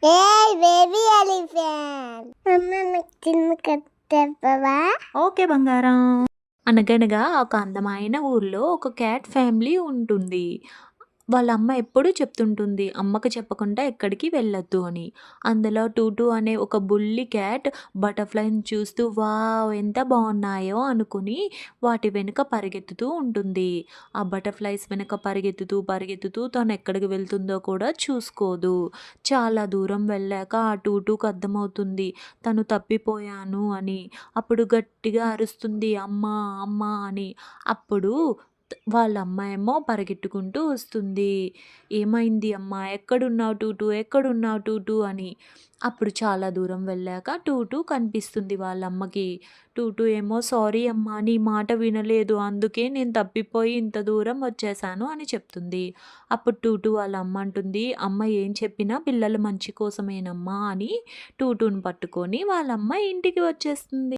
ఏయ్ baby elephant అమ్మ నాకు చిన్న కట్టవా. ఓకే బంగారం. అనగనగా ఒక అందమైన ఊర్లో ఒక క్యాట్ ఫ్యామిలీ ఉంటుంది. వాళ్ళ అమ్మ ఎప్పుడూ చెప్తుంటుంది అమ్మకి చెప్పకుండా ఎక్కడికి వెళ్ళొద్దు అని. అందులో టూటూ అనే ఒక బుల్లి క్యాట్ బటర్‌ఫ్లైని చూస్తూ వావ్! ఎంత బావున్నాయో అనుకుని వాటి వెనుక పరిగెత్తుతూ ఉంటుంది. ఆ బటర్‌ఫ్లైస్ వెనక పరిగెత్తుతూ, పరిగెత్తుతూ తను ఎక్కడికి వెళ్తుందో కూడా చూసుకోదు. చాలా దూరం వెళ్ళాక ఆ టూటూకి అర్థమవుతుంది తను తప్పిపోయాను అని. అప్పుడు గట్టిగా అరుస్తుంది అమ్మా! అమ్మా! అని. అప్పుడు వాళ్ళ అమ్మ ఏమో పరిగెట్టుకుంటూ వస్తుంది. "ఏమైంది అమ్మా? ఎక్కడున్నావు టూటూ? ఎక్కడున్నావు టూటూ?" అని. అప్పుడు చాలా దూరం వెళ్ళాక టూటూ కనిపిస్తుంది వాళ్ళమ్మకి. టూటూ ఏమో "సారీ అమ్మా! నీ మాట వినలేదు. అందుకే నేను తప్పిపోయి ఇంత దూరం వచ్చేసాను" అని చెప్తుంది. అప్పుడు టూటూ వాళ్ళ అమ్మ అంటుంది, "అమ్మ ఏం చెప్పినా పిల్లల మంచి కోసమేనమ్మా" అని టూటూని పట్టుకొని వాళ్ళమ్మ ఇంటికి వచ్చేస్తుంది.